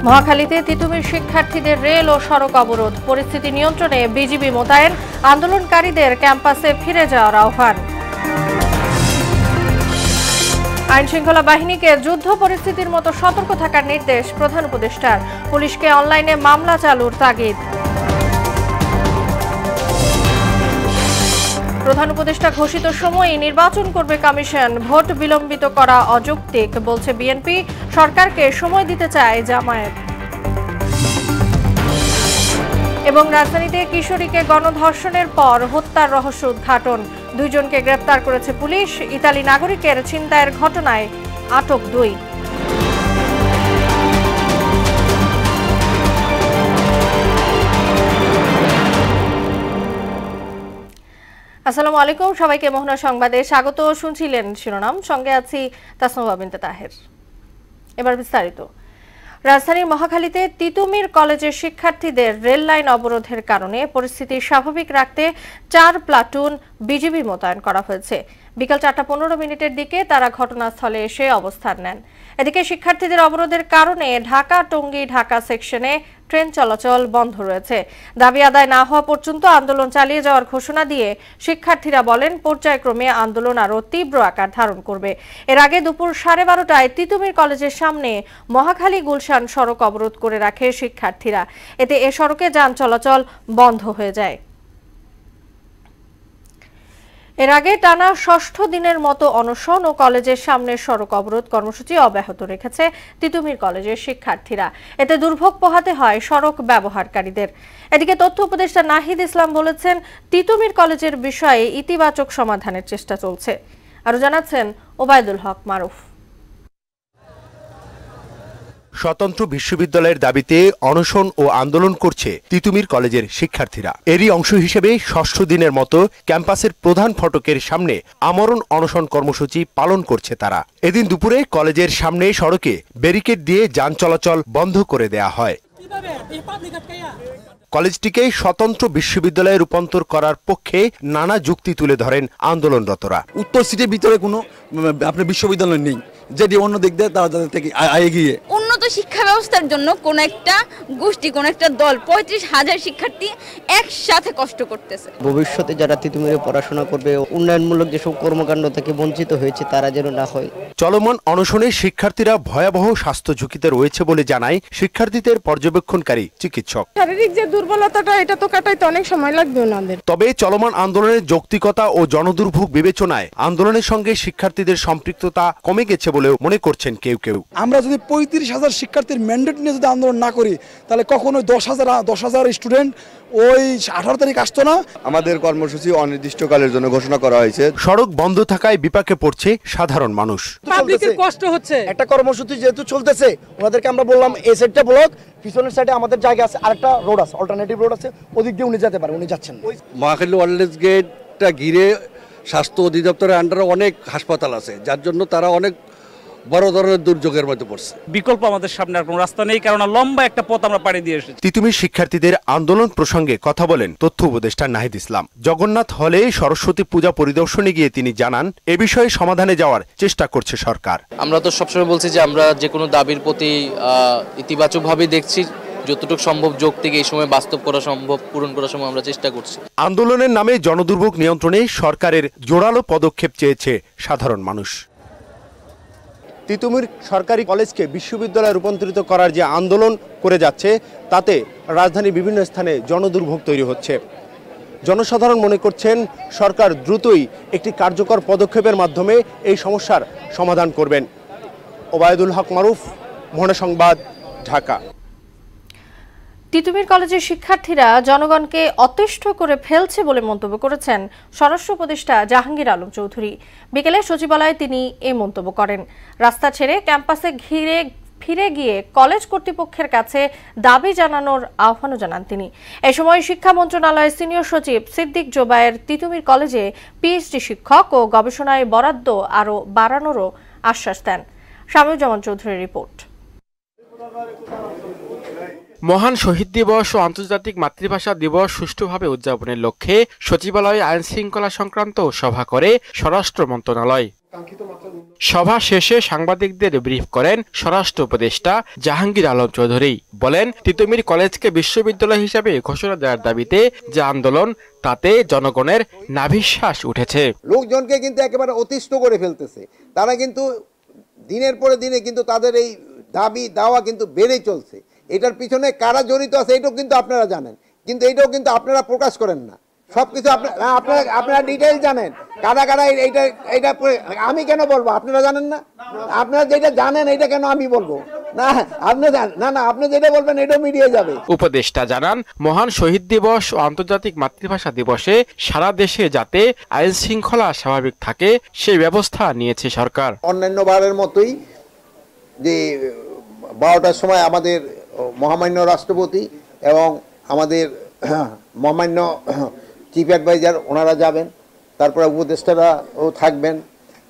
মহাখালীতে তিতুমির শিক্ষার্থীদের রেল ও সড়ক অবরোধ, পরিস্থিতি নিয়ন্ত্রণে বিজিবি মোতায়েন, আন্দোলনকারীদের ক্যাম্পাসে ফিরে যাওয়ার আহ্বান। আইনশৃঙ্খলা বাহিনীকে যুদ্ধ পরিস্থিতির মতো সতর্ক থাকার নির্দেশ প্রধান উপদেষ্টার, পুলিশকে অনলাইনে মামলা চালুর তাগিদ। প্রধান উপদেষ্টা ঘোষিত সময়েই নির্বাচন করবে কমিশন, ভোট বিলম্বিত করা অযৌক্তিক বলছে বিএনপি, সরকারকে সময় দিতে চায় জামায়াত। এবং রাজধানীতে কিশোরীকে গণধর্ষণের পর হত্যার রহস্য উদ্ঘাটন, 2 জনকে গ্রেফতার করেছে পুলিশ, ইতালি নাগরিকের ছিনতাইয়ের ঘটনায় আটক 2। আসসালামু আলাইকুম, সবাইকে মোহনা সংবাদে স্বাগত। শুনছিলেন শিরোনাম, সঙ্গে আছি তাসনুভা বিনতে তাহের। এবার বিস্তারিত। রাজধানীর মহাখালীতে তিতুমির কলেজের শিক্ষার্থীদের রেল লাইন অবরোধের কারণে পরিস্থিতি স্বাভাবিক রাখতে 4 প্লাটুন বিজিবি মোতায়েন করা হয়েছে। বিকাল 4:15 দিকে তারা ঘটনাস্থলে এসে অবস্থান নেন। এদিকে শিক্ষার্থীদের অবরোধের কারণে ঢাকা টঙ্গী ঢাকা সেকশনে ট্রেন চলাচল বন্ধ রয়েছে। দাবি আদায় না হওয়া পর্যন্ত আন্দোলন চালিয়ে যাওয়ার ঘোষণা দিয়ে শিক্ষার্থীরা বলেন, পর্যায়ক্রমে আন্দোলন আরও তীব্র আকার ধারণ করবে। এর আগে দুপুর 12:30টায় তিতুমির কলেজের সামনে মহাখালী গুলশান সড়ক অবরোধ করে রাখে শিক্ষার্থীরা। এতে এ সড়কে যান চলাচল বন্ধ হয়ে যায়। এর আগে টানা 6ষ্ঠ দিনের মতো অনশন ও কলেজের সামনের সড়ক অবরোধ কর্মসূচি অব্যাহত রেখেছে তিতুমির কলেজের শিক্ষার্থীরা। এতে দুর্ভোগ পোহাতে হয় সড়ক ব্যবহারকারীদের। এদিকে তথ্য উপদেষ্টা নাহিদ ইসলাম বলেছেন, তিতুমির কলেজের বিষয়ে ইতিবাচক সমাধানের চেষ্টা চলছে। আরো জানাচ্ছেন ওবায়দুল হক মারুফ। স্বতন্ত্র বিশ্ববিদ্যালয়ের দাবিতে অনশন ও আন্দোলন করছে তিতুমির কলেজের শিক্ষার্থীরা। এরই অংশ হিসেবে 6ষ্ঠ দিনের মতো ক্যাম্পাসের প্রধান ফটকের সামনে আমরণ অনশন কর্মসূচি পালন করছে তারা। এদিন দুপুরে কলেজের সামনে সড়কে ব্যারিকেড দিয়ে যান চলাচল বন্ধ করে দেয়া হয়। কলেজটিকে স্বতন্ত্র বিশ্ববিদ্যালয়ে রূপান্তর করার পক্ষে নানা যুক্তি তুলে ধরেন আন্দোলনরতরা। উত্তর সিটির ভিতরে কোনো আপনার বিশ্ববিদ্যালয় নেই, যেটি অন্য দিক দিয়ে তারা তাদের থেকে এগিয়ে। উন্নত শিক্ষা ব্যবস্থার জন্য কোন একটা গোষ্ঠী, কোন একটা দল 35,000 শিক্ষার্থী একসাথে কষ্ট করতেছে। ভবিষ্যতে যারা তিতুমিরে পড়াশোনা করবে, উন্নয়নমূলক যেসব কর্মকাণ্ড থেকে বঞ্চিত হয়েছে তারা যেন না হয়। চলমান অনশনে শিক্ষার্থীরা ভয়াবহ স্বাস্থ্য ঝুঁকিতে রয়েছে বলে জানায় শিক্ষার্থীদের পর্যবেক্ষণকারী চিকিৎসক। শারীরিক যে দুর্বলতাটা, এটা তো কাটাইতে অনেক সময় লাগবে ওনাদের। তবে চলমান আন্দোলনের যৌক্তিকতা ও জনদুর্ভোগ বিবেচনায় আন্দোলনের সঙ্গে শিক্ষার্থীদের সম্পৃক্ততা কমে গেছে বলেও মনে করছেন কেউ কেউ। আমরা যদি 35,000 শিক্ষার্থীর ম্যান্ডেট নিয়ে যদি আন্দোলন না করি, তাহলে কখনো 10,000 স্টুডেন্ট ওই 18 তারিখ আসতো না। আমাদের কর্মসূচি অনির্দিষ্টকালের জন্য ঘোষণা করা হয়েছে। সড়ক বন্ধ থাকায় বিপাকে পড়ছে সাধারণ মানুষ। পাবলিকের কষ্ট হচ্ছে। একটা কর্মসূচি যেহেতু চলতেছে, ওনাদেরকে আমরা বললাম এই সাইডটা ব্লক, পিছনের সাইডে আমাদের জায়গা আছে, আরেকটা রোড আছে, অল্টারনেটিভ রোড আছে, ওদিক দিয়ে উনি যেতে পারে, উনি যাচ্ছেন। মহাখালী ওয়ারলেস গেটটা ঘিরে স্বাস্থ্য অধিদপ্তরের আন্ডারে অনেক হাসপাতাল আছে, যার জন্য তারা অনেক বড় ধরনের দুর্যোগের মধ্যে পড়ছে। বিকল্প আমাদের সামনে আর কোনো রাস্তা নেই, কারণ লম্বা একটা পথ আমরা পাড়ি দিয়ে এসেছি। তিতুমির শিক্ষার্থীদের আন্দোলন প্রসঙ্গে কথা বলেন তথ্য উপদেষ্টা নাহিদ ইসলাম। জগন্নাথ হলে সরস্বতী পূজা পরিদর্শনে গিয়ে তিনি জানান, এ বিষয়ে সমাধানে যাওয়ার চেষ্টা করছে সরকার। আমরা তো সবসময় বলছি যে আমরা যে কোনো দাবির প্রতি ইতিবাচকভাবে দেখছি, যতটুকু সম্ভব যৌক্তিক এই সময় বাস্তব করা সম্ভব, পূরণ করার সময় আমরা চেষ্টা করছি। আন্দোলনের নামে জনদুর্ভোগ নিয়ন্ত্রণে সরকারের জোরালো পদক্ষেপ চেয়েছে সাধারণ মানুষ। তিতুমির সরকারি কলেজকে বিশ্ববিদ্যালয়ে রূপান্তরিত করার যে আন্দোলন করে যাচ্ছে, তাতে রাজধানীর বিভিন্ন স্থানে জনদুর্ভোগ তৈরি হচ্ছে। জনসাধারণ মনে করছেন সরকার দ্রুতই একটি কার্যকর পদক্ষেপের মাধ্যমে এই সমস্যার সমাধান করবেন। ওবায়দুল হক মারুফ, মোহনা সংবাদ, ঢাকা। তিতুমির কলেজের শিক্ষার্থীরা জনগণকে অতিষ্ঠ করে ফেলছে বলে মন্তব্য করেছেন স্বরাষ্ট্র উপদেষ্টা জাহাঙ্গীর আলম চৌধুরী। বিকেলে সচিবালয়ে তিনি এই মন্তব্য করেন। রাস্তা ছেড়ে ক্যাম্পাসে ফিরে গিয়ে কলেজ কর্তৃপক্ষের কাছে দাবি জানানোর আহ্বানও জানান তিনি। এ সময় শিক্ষা মন্ত্রণালয়ের সিনিয়র সচিব সিদ্দিক জোবায়ের তিতুমির কলেজে পিএইচডি শিক্ষক ও গবেষণায় বরাদ্দ আরও বাড়ানোরও আশ্বাস দেন। শামীউজ্জামান চৌধুরীর রিপোর্ট। মহান শহীদ দিবস ও আন্তর্জাতিক মাতৃভাষা দিবস সুষ্ঠুভাবে উদযাপনের লক্ষ্যে সচিবালয়ে আইন শৃঙ্খলা সংক্রান্ত সভা করে স্বরাষ্ট্র মন্ত্রণালয়। সভা শেষে সাংবাদিকদের ব্রিফ করেন স্বরাষ্ট্র উপদেষ্টা জাহাঙ্গীর আলম চৌধুরী। বলেন, তিতুমির কলেজকে বিশ্ববিদ্যালয় হিসেবে ঘোষণা দেওয়ার দাবিতে যে আন্দোলন, তাতে জনগণের নাভিশ্বাস উঠেছে। লোকজনকে কিন্তু একেবারে অতিষ্ঠ করে ফেলতেছে। তারা কিন্তু দিনের পরে দিনে কিন্তু তাদের এই দাবি দাওয়া কিন্তু বেড়েই চলছে। এটার পিছনে কারা জড়িত আছে এটাও কিন্তু আপনারা জানেন, কিন্তু এটাও কিন্তু আপনারা প্রকাশ করেন না। সবকিছু আপনারা ডিটেইল জানেন, কারা কারা এইটা আমি কেন বলবো? আপনারা জানেন না? আপনারা যেটা জানেন এটা কেন আমি বলবো? না আপনি যেটা বলবেন এটাও মিডিয়া যাবে। উপদেষ্টা জানান, মহান শহীদ দিবস ও আন্তর্জাতিক মাতৃভাষা দিবসে সারা দেশে যাতে আইন শৃঙ্খলা স্বাভাবিক থাকে সেই ব্যবস্থা নিয়েছে সরকার। অন্যান্য বারের মতোই যে 12টার সময় আমাদের মহামান্য রাষ্ট্রপতি এবং আমাদের মহামান্য চিফ অ্যাডভাইজার ওনারা যাবেন, তারপরে উপদেষ্টারাও থাকবেন,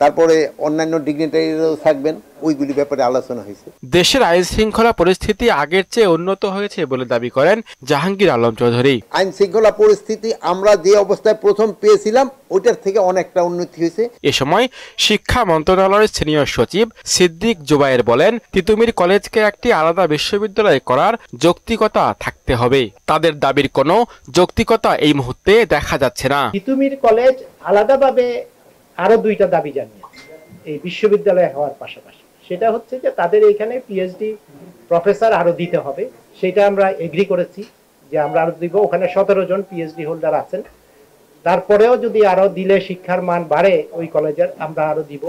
তারপরে অন্যান্য ডিগনিটারিরাও থাকবেন। ওইগুলি ব্যাপারে আলোচনা হয়েছে। দেশের আইন শৃঙ্খলা পরিস্থিতি আগের চেয়ে উন্নত হয়েছে বলে দাবি করেন জাহাঙ্গীর আলম চৌধুরী। আইন শৃঙ্খলা পরিস্থিতি আমরা যে অবস্থায় প্রথম পেয়েছিলাম ওইটার থেকে অনেকটা উন্নতি হয়েছে। এ সময় শিক্ষা মন্ত্রণালয়ের সিনিয়র সচিব সিদ্দিক জুবায়ের বলেন, তিতুমির কলেজকে একটি আলাদা বিশ্ববিদ্যালয় করার যৌক্তিকতা থাকতে হবে। তাদের দাবির কোনো যৌক্তিকতা এই মুহূর্তে দেখা যাচ্ছে না। তিতুমির কলেজ আলাদাভাবে আরো 2টা দাবি জানিয়েছে এই বিশ্ববিদ্যালয় হওয়ার পাশাপাশি। সেটা হচ্ছে যে তাদের এখানে পিএইচডি প্রফেসর আরো দিতে হবে, সেটা আমরা এগ্রি করেছি যে আমরা আরো দিব। ওখানে 17 জন পিএইচডি হোল্ডার আছেন, তারপরেও যদি আরো দিলে শিক্ষার মান বাড়ে ওই কলেজের, আমরা আরো দিব।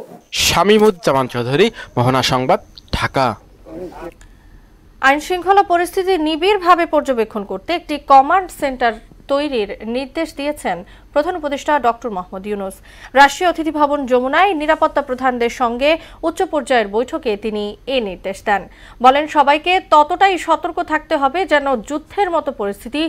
শামীমুজ্জামান চৌধুরী, মোহনা সংবাদ, ঢাকা। আইন শৃঙ্খলা পরিস্থিতি নিবিড়ভাবে পর্যবেক্ষণ করতে একটি কমান্ড সেন্টার তৈরির নির্দেশ দিয়েছেন প্রধান উপদেষ্টা ডক্টর মোহাম্মদ ইউনূস। রাষ্ট্রীয় অতিথি ভবন যমুনায় নিরাপত্তা প্রধানদের সঙ্গে উচ্চ পর্যায়ের বৈঠকে তিনি এই নির্দেশ দেন। বলেন, সবাইকে ততটাই সতর্ক থাকতে হবে যেন যুদ্ধের মতো পরিস্থিতি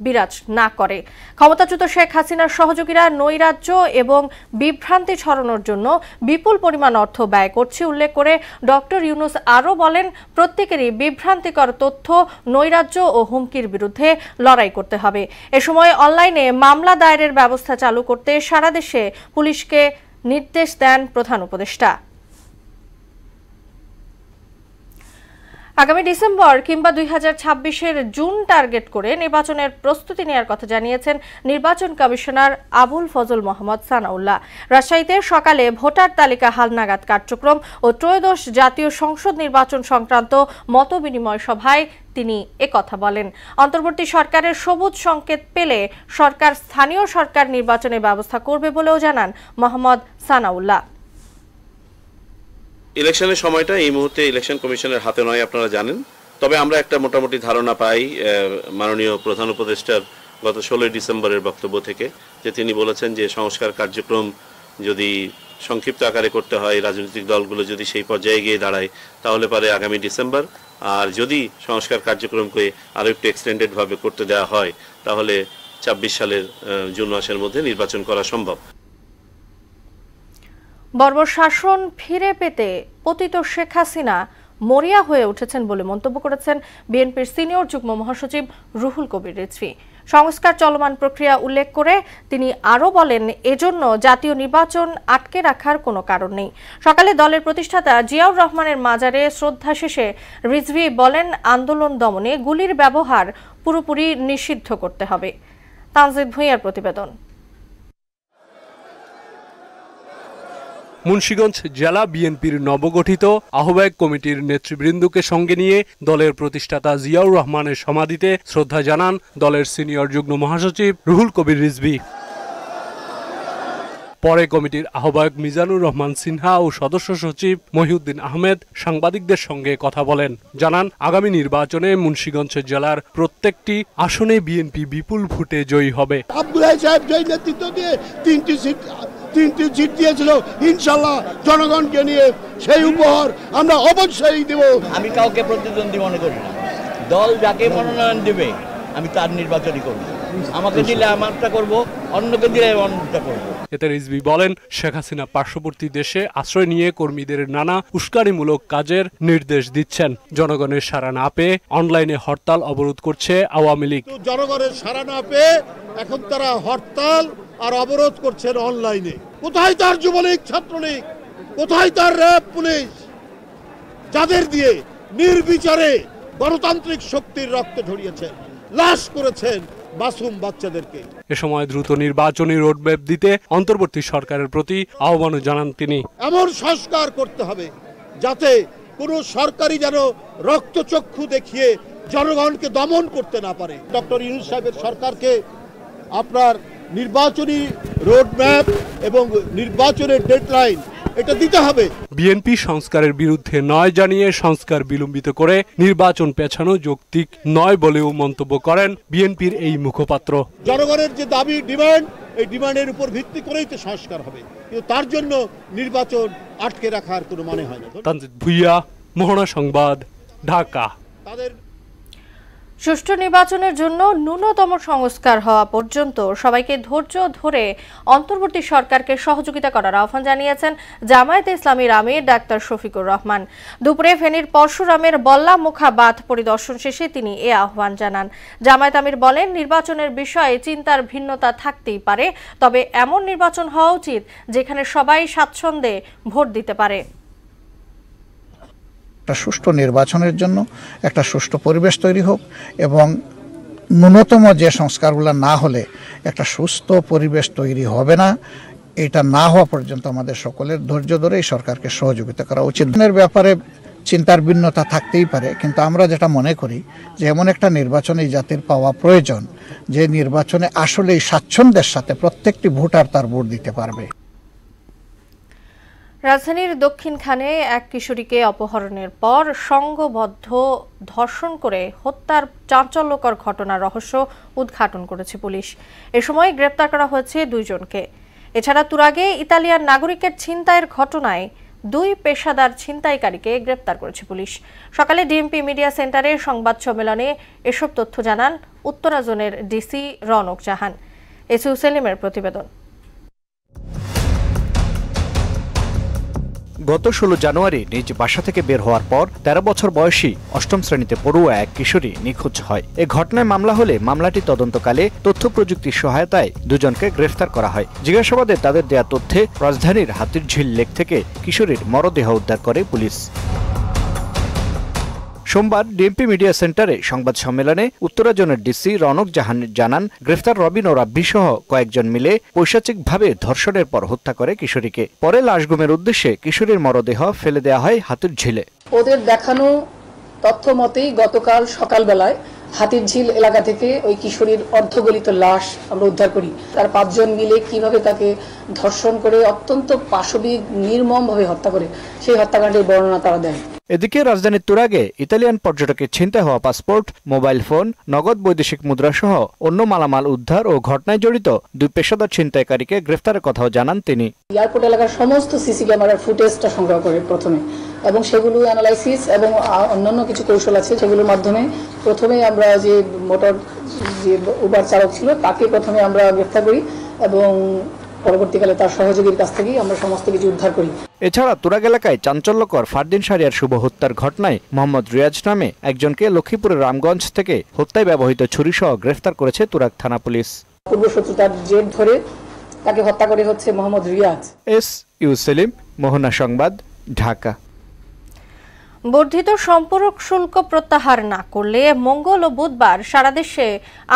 বিরাজ না করে। ক্ষমতাচ্যুত শেখ হাসিনার সহযোগীরা নৈরাজ্য এবং বিভ্রান্তি ছড়ানোর জন্য বিপুল পরিমাণ অর্থ ব্যয় করছে উল্লেখ করে ডক্টর ইউনূস আরও বলেন, প্রত্যেকেরই বিভ্রান্তিকর তথ্য, নৈরাজ্য ও হুমকির বিরুদ্ধে লড়াই করতে হবে। এ সময় অনলাইনে মামলা দায়েরের ব্যবস্থা চালু করতে সারা দেশে পুলিশকে নির্দেশ দেন প্রধান উপদেষ্টা। আগামী ডিসেম্বর কিংবা 2026-এর জুন টার্গেট করে নির্বাচনের প্রস্তুতি নেওয়ার কথা জানিয়েছেন নির্বাচন কমিশনার আবুল ফজল মোহাম্মদ সানাউল্লাহ। রাজশাহীতে সকালে ভোটার তালিকা হালনাগাদ কার্যক্রম ও ত্রয়োদশ জাতীয় সংসদ নির্বাচন সংক্রান্ত মতবিনিময় সভায় তিনি একথা বলেন। অন্তর্বর্তী সরকারের সবুজ সংকেত পেলে সরকার স্থানীয় সরকার নির্বাচনের ব্যবস্থা করবে বলেও জানান মোহাম্মদ সানাউল্লাহ। ইলেকশনের সময়টা এই মুহূর্তে ইলেকশন কমিশনের হাতে নয়, আপনারা জানেন। তবে আমরা একটা মোটামুটি ধারণা পাই মাননীয় প্রধান উপদেষ্টার গত 16 ডিসেম্বরের বক্তব্য থেকে, যে তিনি বলেছেন যে সংস্কার কার্যক্রম যদি সংক্ষিপ্ত আকারে করতে হয়, রাজনৈতিক দলগুলো যদি সেই পর্যায়ে গিয়ে দাঁড়ায়, তাহলে পারে আগামী ডিসেম্বর। আর যদি সংস্কার কার্যক্রমকে আরও একটু এক্সটেন্ডেডভাবে করতে দেওয়া হয়, তাহলে 26 সালের জুন মাসের মধ্যে নির্বাচন করা সম্ভব। বর্বর শাসন ফিরে পেতে পতিত শেখ হাসিনা মরিয়া হয়ে উঠেছেন বলে মন্তব্য করেছেন বিএনপির সিনিয়র যুগ্ম মহাসচিব রুহুল কবির রিজভী। সংস্কার চলমান প্রক্রিয়া উল্লেখ করে তিনি আরও বলেন, এজন্য জাতীয় নির্বাচন আটকে রাখার কোনো কারণ নেই। সকালে দলের প্রতিষ্ঠাতা জিয়াউর রহমানের মাজারে শ্রদ্ধা শেষে রিজভী বলেন, আন্দোলন দমনে গুলির ব্যবহার পুরোপুরি নিষিদ্ধ করতে হবে। তানজিদ ভুঁইয়ার প্রতিবেদন। মুন্সিগঞ্জ জেলা বিএনপির নবগঠিত আহ্বায়ক কমিটির নেতৃবৃন্দকে সঙ্গে নিয়ে দলের প্রতিষ্ঠাতা জিয়াউর রহমানের সমাধিতে শ্রদ্ধা জানান দলের সিনিয়র যুগ্ম মহাসচিব রুহুল কবির রিজভী। পরে কমিটির আহ্বায়ক মিজানুর রহমান সিনহা ও সদস্য সচিব মহিউদ্দিন আহমেদ সাংবাদিকদের সঙ্গে কথা বলেন। জানান, আগামী নির্বাচনে মুন্সিগঞ্জ জেলার প্রত্যেকটি আসনে বিএনপি বিপুল ভোটে জয়ী হবে। আব্দুল্লাহ সাহেব যেই নেতৃত্ব দিয়ে তিনটি সিট দিয়েছিল, ইনশাল্লাহ জনগণকে নিয়ে সেই উপহার আমরা অবশ্যই দেব। আমি কাউকে প্রতিদ্বন্দ্বী মনে করি না। দল যাকে মনোনয়ন দেবে আমি তার নির্বাচনই করব। আমাকে দিলে আমারটা করব, অন্যকে দিলে অন্যটা করব। এতে রিজভী বলেন, শেখ হাসিনা পার্শ্ববর্তী দেশে আশ্রয় নিয়ে কর্মীদের নানা উস্কানিমূলক কাজের নির্দেশ দিচ্ছেন। জনগণের সাড়া না পেয়ে অনলাইনে হরতাল অবরোধ করছে আওয়ামী লীগ। জনগণের সাড়া না পেয়ে এখন তারা হরতাল আর অবরোধ করছেন অনলাইনে। কোথায় তার যুবলীগ ছাত্রলীগ? কোথায় তার র্যাব পুলিশ যাদের দিয়ে নির্বিচারে গণতান্ত্রিক শক্তির রক্ত ঝরিয়েছেন, লাশ করেছেন মাসুম বাচ্চাদেরকে? এ সময় দ্রুত নির্বাচনী রোডম্যাপ দিতে অন্তর্বর্তী সরকারের প্রতি আহ্বানও জানান তিনি। এমন সংস্কার করতে হবে যাতে কোনো সরকারি যেন রক্তচক্ষু দেখিয়ে জনগণকে দমন করতে না পারে। ডক্টর ইউনূস সাহেবের সরকারকে আপনার নির্বাচনী রোডম্যাপ এবং নির্বাচনের ডেডলাইন এটা দিতে হবে। বিএনপি সংস্কারের বিরুদ্ধে নয় জানিয়ে সংস্কার বিলম্বিত করে নির্বাচন পেছানো যৌক্তিক নয় বলেও মন্তব্য করেন বিএনপির এই মুখপাত্র। জনগণের যে দাবি ডিমান্ড, এই ডিমান্ডের উপর ভিত্তি করেই তো সংস্কার হবে, কিন্তু তার জন্য নির্বাচন আটকে রাখার কোনো মানে হয় না। তানজিদ ভুইয়া, মোহনা সংবাদ, ঢাকা। সুষ্ঠু নির্বাচনের জন্য ন্যূনতম সংস্কার হওয়া পর্যন্ত সবাইকে ধৈর্য ধরে অন্তর্বর্তী সরকারকে সহযোগিতা করার আহ্বান জানিয়েছেন জামায়াতে ইসলামীর আমির ডাক্তার শফিকুর রহমান। দুপুরে ফেনীর পরশুরামের বল্লামুখা বাঁধ পরিদর্শন শেষে তিনি এ আহ্বান জানান। জামায়াত আমির বলেন, নির্বাচনের বিষয়ে চিন্তার ভিন্নতা থাকতেই পারে, তবে এমন নির্বাচন হওয়া উচিত যেখানে সবাই স্বাচ্ছন্দ্যে ভোট দিতে পারে। একটা সুষ্ঠু নির্বাচনের জন্য একটা সুষ্ঠু পরিবেশ তৈরি হোক এবং ন্যূনতম যে সংস্কারগুলো না হলে একটা সুস্থ পরিবেশ তৈরি হবে না। এটা না হওয়া পর্যন্ত আমাদের সকলের ধৈর্য ধরে এই সরকারকে সহযোগিতা করা উচিত। এর ব্যাপারে চিন্তার ভিন্নতা থাকতেই পারে, কিন্তু আমরা যেটা মনে করি যে এমন একটা নির্বাচন এই জাতির পাওয়া প্রয়োজন যে নির্বাচনে আসলেই স্বাচ্ছন্দ্যের সাথে প্রত্যেকটি ভোটার তার ভোট দিতে পারবে। রাজধানীর দক্ষিণখানে এক কিশোরীকে অপহরণের পর সংঘবদ্ধ ধর্ষণ করে হত্যার চাঞ্চল্যকর ঘটনার রহস্য উদ্ঘাটন করেছে পুলিশ। এ সময় গ্রেপ্তার করা হয়েছে 2 জনকে। এছাড়া তুরাগে ইতালিয়ান নাগরিকের ছিনতাইয়ের ঘটনায় 2 পেশাদার ছিনতাইকারীকে গ্রেপ্তার করেছে পুলিশ। সকালে ডিএমপি মিডিয়া সেন্টারে সংবাদ সম্মেলনে এসব তথ্য জানান উত্তরা জোনের ডিসি রনক জাহান। এসইউ সেলিমের প্রতিবেদন। গত 16 জানুয়ারি নিজ বাসা থেকে বের হওয়ার পর 13 বছর বয়সী 8ম শ্রেণীতে পড়ুয়া এক কিশোরী নিখোঁজ হয়। এ ঘটনায় মামলা হলে মামলাটি তদন্তকালে তথ্য প্রযুক্তির সহায়তায় 2 জনকে গ্রেফতার করা হয়। জিজ্ঞাসাবাদে তাদের দেয়া তথ্যে রাজধানীর হাতিরঝিল লেক থেকে কিশোরীর মরদেহ উদ্ধার করে পুলিশ। সোমবার ডিএমপি মিডিয়া সেন্টারে সংবাদ সম্মেলনে উত্তরা জোনের ডিসি রনক জাহান জানান, গ্রেফতার রবিন ও রাব্বি সহ কয়েকজন মিলে পৈশাচিকভাবে ধর্ষণের পর হত্যা করে কিশোরীকে। পরে লাশ গুমের উদ্দেশ্যে কিশোরীর মরদেহ ফেলে দেওয়া হয় হাতিরঝিলে। ওদের দেখানো তথ্য মতেই গতকাল সকালবেলায় হাতিরঝিল এলাকা থেকে ওই কিশোরীর অর্ধগলিত লাশ আমরা উদ্ধার করি। তার 5 জন মিলে কিভাবে তাকে ধর্ষণ করে অত্যন্ত পাশবিক নির্মমভাবে হত্যা করে সেই হত্যাকাণ্ডের বর্ণনা তারা দেয়। এদিকে রাজধানীর তুরাগে ইতালিয়ান পর্যটকের ছিনতাই হওয়া পাসপোর্ট, মোবাইল ফোন, নগদ বৈদেশিক মুদ্রা সহ অন্য মালামাল উদ্ধার ও ঘটনায় জড়িত 2 পেশাদার ছিনতাইকারীকে গ্রেফতারের কথাও জানান তিনি। এয়ারপোর্ট এলাকার সমস্ত সিসি ক্যামেরার ফুটেজটা সংগ্রহ করে প্রথমে, এবং সেগুলো অ্যানালাইসিস এবং অন্যান্য কিছু কৌশল আছে সেগুলোর মাধ্যমে প্রথমে আমরা যে মোটর যে উবার চালক ছিল তাকে প্রথমে আমরা গ্রেফতার করি এবং পরবর্তীকালে তার সহযোগীর কাছ থেকেই আমরা সমস্ত কিছু উদ্ধার করি। এছাড়া তুরাগ এলাকায় চাঞ্চল্যকর ফারদিন শাহরিয়ার শুভ হত্যার ঘটনায় মোহাম্মদ রিয়াজ নামে একজনকে লক্ষ্মীপুরের রামগঞ্জ থেকে হত্যায় ব্যবহৃত ছুরিসহ গ্রেফতার করেছে তুরাগ থানা পুলিশ। পূর্বশত্রুতার জের ধরে তাকে হত্যা করে হচ্ছে মোহাম্মদ রিয়াজ। এসইউ সেলিম, মোহনা সংবাদ, ঢাকা। বর্ধিত সম্পূরক শুল্ক প্রত্যাহার না করলে মঙ্গল ও বুধবার সারা দেশে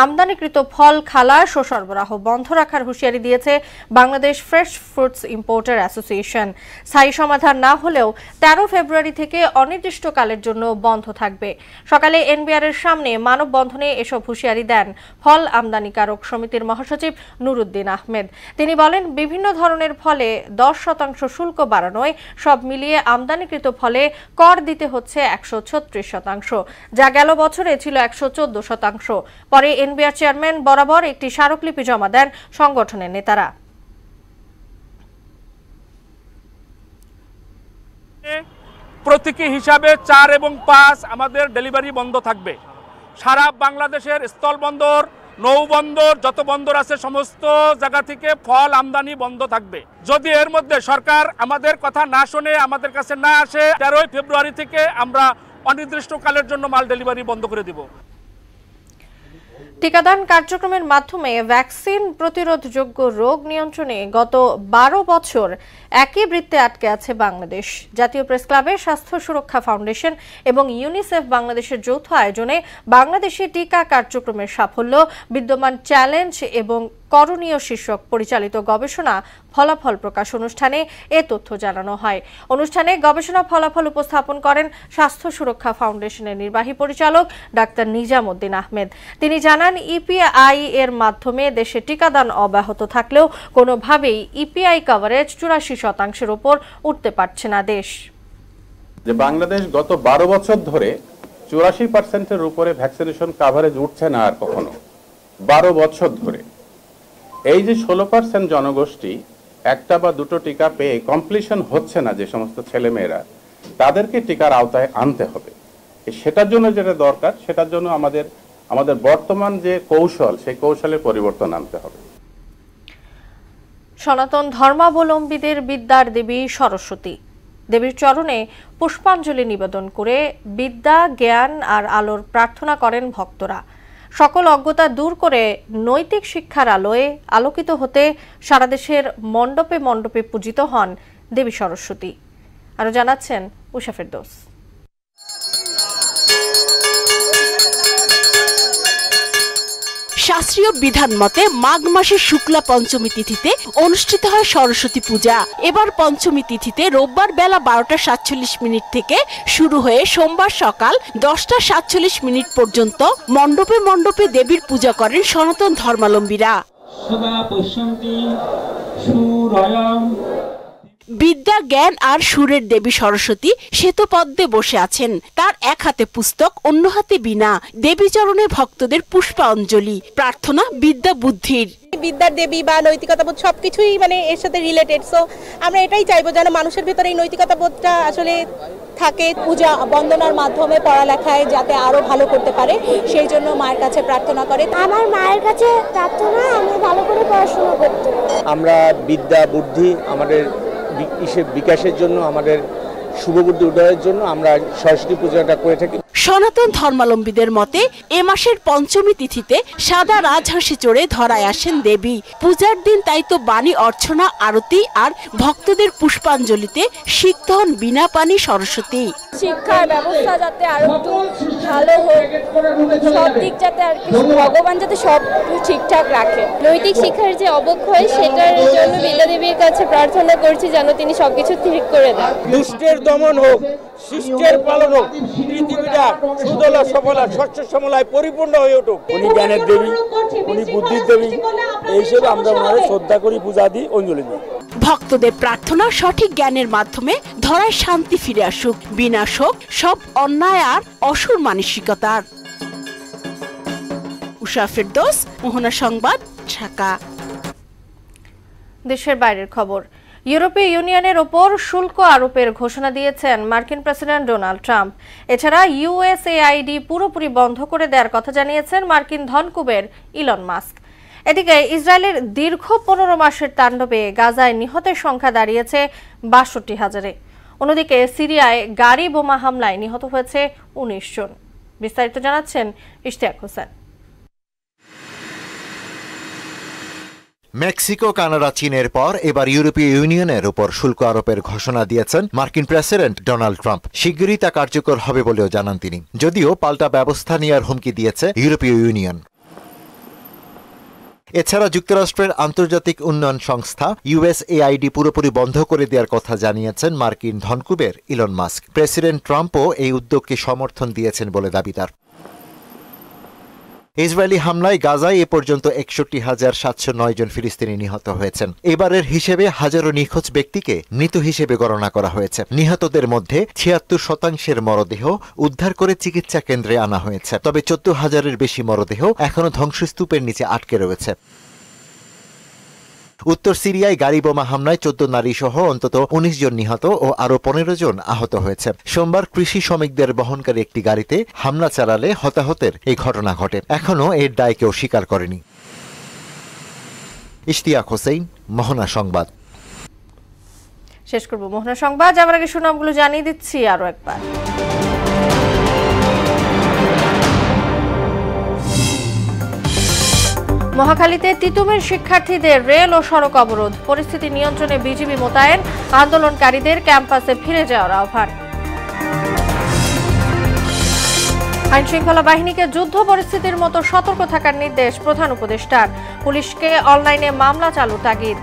আমদানিকৃত ফল, খালাস ও সরবরাহ বন্ধ রাখার হুঁশিয়ারি দিয়েছে Bangladesh fresh fruits importer association. স্থায়ী সমাধান না হলেও 13 ফেব্রুয়ারি থেকে অনির্দিষ্টকালের জন্য বন্ধ থাকবে। সকালে এনবিআরের সামনে মানববন্ধনে এসব হুঁশিয়ারি দেন ফল আমদানিকারক সমিতির মহাসচিব নুরুদ্দিন আহমেদ। তিনি বলেন, বিভিন্ন ধরনের ফলে 10% শুল্ক বাড়ানোয় সব মিলিয়ে আমদানিকৃত ফলে কর দিতে হচ্ছে 136%, যা গেল বছরে ছিল 114%। পরে এনবিআর চেয়ারম্যান বরাবর একটি স্মারকলিপি জমা দেন সংগঠনের নেতারা। প্রতীকী হিসাবে 4 এবং 5 আমাদের ডেলিভারি বন্ধ থাকবে। সারা বাংলাদেশের স্থলবন্দর, নৌবন্দর, যত বন্দর আছে সমস্ত জায়গা থেকে ফল আমদানি বন্ধ থাকবে। যদি এর মধ্যে সরকার আমাদের কথা না শুনে, আমাদের কাছে না আসে, 13 ফেব্রুয়ারি থেকে আমরা অনির্দিষ্টকালের জন্য মাল ডেলিভারি বন্ধ করে দিব। টিকাদান কার্যক্রমের মাধ্যমে ভ্যাকসিন প্রতিরোধযোগ্য রোগ নিয়ন্ত্রণে গত 12 বছর একই বৃত্তে আটকে আছে বাংলাদেশ। জাতীয় প্রেস ক্লাবের স্বাস্থ্য সুরক্ষা ফাউন্ডেশন এবং ইউনিসেফ বাংলাদেশের যৌথ আয়োজনে বাংলাদেশে টিকা কার্যক্রমের সাফল্য, বিদ্যমান চ্যালেঞ্জ এবং করণীয় শীর্ষক পরিচালিত গবেষণা ফলাফল প্রকাশ অনুষ্ঠানে এ তথ্য জানানো হয়। অনুষ্ঠানে গবেষণা ফলাফল উপস্থাপন করেন স্বাস্থ্য সুরক্ষা ফাউন্ডেশনের নির্বাহী পরিচালক ডাক্তার নিজামুদ্দিন আহমেদ। তিনি জানান, ইপিআই এর মাধ্যমে দেশে টিকাদান অব্যাহত থাকলেও কোনোভাবেই ইপিআই কভারেজ 84% উপর উঠতে পারছে না দেশ। যে বাংলাদেশ গত 12 বছর ধরে 84%-এর উপরে ভ্যাকসিনেশন কভারেজ উঠছে না আর কখনো, 12 বছর ধরে। এই যে 16% জনগোষ্ঠী একটা বা দুটো টিকা পেয়ে কমপ্লিশন হচ্ছে না, যে সমস্ত ছেলেমেয়েরা, তাদেরকে টিকার আওতায় আনতে হবে। সেটার জন্য যেটা দরকার, সেটার জন্য আমাদের বর্তমান যে কৌশল, সেই কৌশলে পরিবর্তন আনতে হবে। সনাতন ধর্মাবলম্বীদের বিদ্যার দেবী সরস্বতী, দেবীর চরণে পুষ্পাঞ্জলি নিবেদন করে বিদ্যা, জ্ঞান আর আলোর প্রার্থনা করেন ভক্তরা। সকল অজ্ঞতা দূর করে নৈতিক শিক্ষার আলোয় আলোকিত হতে সারা দেশের মণ্ডপে মণ্ডপে পূজিত হন দেবী সরস্বতী। আরো জানাচ্ছেন উষা ফেরদৌস। শাস্ত্রীয় বিধান মতে মাঘ মাসের শুক্লা পঞ্চমী তিথিতে অনুষ্ঠিত হয় সরস্বতী পূজা। এবার পঞ্চমী তিথিতে রোববার বেলা 12:47 থেকে শুরু হয়ে সোমবার সকাল 10:47 পর্যন্ত মণ্ডপে মণ্ডপে দেবীর পূজা করেন সনাতন ধর্মাবলম্বীরা। বিদ্যা, জ্ঞান আর সুরের দেবী সরস্বতী শ্বেতপদ্মে বসে আছেন। তার এক হাতে পুস্তক, অন্য হাতে বীণা। দেবী চরণে ভক্তদের পুষ্পাঞ্জলি, প্রার্থনা বিদ্যা বুদ্ধির। বিদ্যার দেবী বা নৈতিকতাবোধ সবকিছুই মানে এর সাথে রিলেটেড। সো আমরা এটাই চাইবো যেন মানুষের ভেতরে এই নৈতিকতাবোধটা আসলে থাকে। পূজা বন্দনার মাধ্যমে পড়ালেখায় যাতে আরো ভালো করতে পারে, সেই জন্য মায়ের কাছে প্রার্থনা করে। আমার মায়ের কাছে প্রার্থনা আমি ভালো করে পড়াশোনা করতে। আমরা বিদ্যা বুদ্ধি আমাদের বিকাশের জন্য, আমাদের শুভবুদ্ধি উদয়ের জন্য আমরা সরস্বতী পূজাটা করে থাকি। সনাতন ধর্মাবলম্বীদের মতে এ মাসের পঞ্চমী তিথিতে সাদা রাজহাঁসে চড়ে ধরায় আসেন দেবী। পূজার দিন তাই তো বাণী অর্চনা, আরতি আর ভক্তদের পুষ্পাঞ্জলিতে সিক্ত হন বিনা পানি সরস্বতী। শিক্ষার ব্যবস্থা যাতে আরো একটু ভালো হোক, সব দিক যাতে আর কি ভগবান যাতে সব ঠিকঠাক রাখে। নৈতিক শিক্ষার যে অবক্ষয়, সেটার জন্য বিদ্যা দেবীর কাছে প্রার্থনা করছি যেন তিনি সবকিছু ঠিক করে দেন। দুষ্টের দমন হোক, শিষ্টের পালন হোক, পৃথিবীটা সুদলা সফলা শস্য শ্যামলায় পরিপূর্ণ হয়ে উঠুক। উনি জ্ঞানের দেবী, উনি বুদ্ধির দেবী, এই হিসেবে আমরা ওনারে শ্রদ্ধা করি, পূজা দিই, অঞ্জলি দিই। ভক্তদের প্রার্থনা সঠিক জ্ঞানের মাধ্যমে ধরায় শান্তি ফিরে আসুক, বিনাশ হোক সব অন্যায় আর অসুর মানসিকতার। উষা ফেরদৌস, মোহনা সংবাদ, ঢাকা। দেশের বাইরের খবর। ইউরোপীয় ইউনিয়নের ওপর শুল্ক আরোপের ঘোষণা দিয়েছেন মার্কিন প্রেসিডেন্ট ডোনাল্ড ট্রাম্প। এছাড়া ইউএসএআইডি পুরোপুরি বন্ধ করে দেওয়ার কথা জানিয়েছেন মার্কিন ধনকুবের ইলন মাস্ক। এদিকে ইসরায়েলের দীর্ঘ 15 মাসের তাণ্ডবে গাজায় নিহতের সংখ্যা দাঁড়িয়েছে 62,000-এ। অন্যদিকে সিরিয়ায় গাড়ি বোমা হামলায় নিহত হয়েছে 19 জন। বিস্তারিত জানাচ্ছেন ইশতিয়াক হোসেন। মেক্সিকো, কানাডা, চীনের পর এবার ইউরোপীয় ইউনিয়নের উপর শুল্ক আরোপের ঘোষণা দিয়েছেন মার্কিন প্রেসিডেন্ট ডোনাল্ড ট্রাম্প। শিগগিরই তা কার্যকর হবে বলেও জানান তিনি, যদিও পাল্টা ব্যবস্থা নেওয়ার হুমকি দিয়েছে ইউরোপীয় ইউনিয়ন। এছাড়া যুক্তরাষ্ট্রের আন্তর্জাতিক উন্নয়ন সংস্থা ইউএসএআইডি পুরোপুরি বন্ধ করে দেওয়ার কথা জানিয়েছেন মার্কিন ধনকুবের ইলন মাস্ক। প্রেসিডেন্ট ট্রাম্পও এই উদ্যোগকে সমর্থন দিয়েছেন বলে দাবি তার। ইসরায়েলি হামলায় গাজায় এ পর্যন্ত 61,709 জন ফিলিস্তিনি নিহত হয়েছেন। এবারের হিসেবে হাজারো নিখোঁজ ব্যক্তিকে মৃত হিসেবে গণনা করা হয়েছে। নিহতদের মধ্যে 76% মরদেহ উদ্ধার করে চিকিৎসা কেন্দ্রে আনা হয়েছে, তবে 14,000-এর বেশি মরদেহ এখনো ধ্বংসস্তূপের নিচে আটকে রয়েছে। উত্তর সিরিয়ায় গাড়ি বোমা হামলায় 14 নারী সহ অন্তত 19 জন নিহত ও আরো 15 জন আহত হয়েছে। সোমবার কৃষি শ্রমিকদের বহনকারী একটি গাড়িতে হামলা চালালে হতাহতের এই ঘটনা ঘটে। এখনও এর দায় কেউ স্বীকার করেনি। ইশতিয়াক হোসেন, মোহনা সংবাদ। শেষ করব মোহনা সংবাদ। যাবার আগে সুনামগুলো জানিয়ে দিচ্ছি আরো একবার। মহাখালীতে তিতুমির শিক্ষার্থীদের রেল ও সড়ক অবরোধ, পরিস্থিতি নিয়ন্ত্রণে বিজিবি মোতায়েন, আন্দোলনকারীদের ক্যাম্পাসে ফিরে যাওয়ার আহ্বান। আইনশৃঙ্খলা বাহিনীকে যুদ্ধ পরিস্থিতির মতো সতর্ক থাকার নির্দেশ প্রধান উপদেষ্টার, পুলিশকে অনলাইনে মামলা চালু তাগিদ।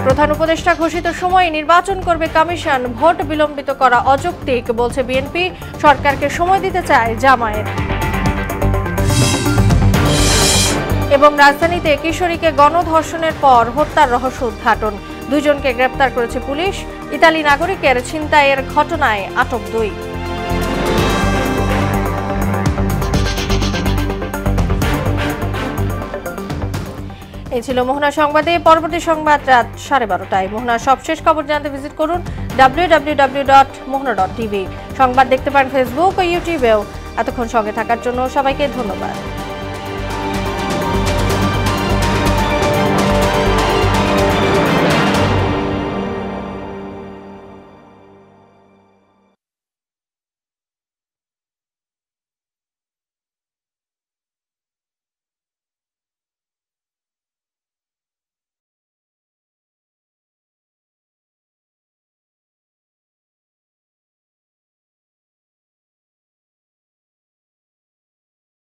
প্রধান উপদেষ্টা ঘোষিত সময়ে নির্বাচন করবে কমিশন, ভোট বিলম্বিত করা অযৌক্তিক বলছে বিএনপি, সরকারকে সময় দিতে চায় জামায়াত। এবং রাজধানীতে কিশোরীকে গণধর্ষণের পর হত্যার রহস্য উদ্ঘাটন, 2 জনকে গ্রেপ্তার করেছে পুলিশ, ইতালি নাগরিকের ছিনতাইয়ের ঘটনায় আটক 2। এই ছিল মোহনা সংবাদে। পরবর্তী সংবাদ রাত 12:30টায়। মোহনার সবশেষ খবর জানতে ভিজিট করুন www.mohna.tv। সংবাদ দেখতে পারেন ফেসবুক ও ইউটিউবেও। এতক্ষণ সঙ্গে থাকার জন্য সবাইকে ধন্যবাদ।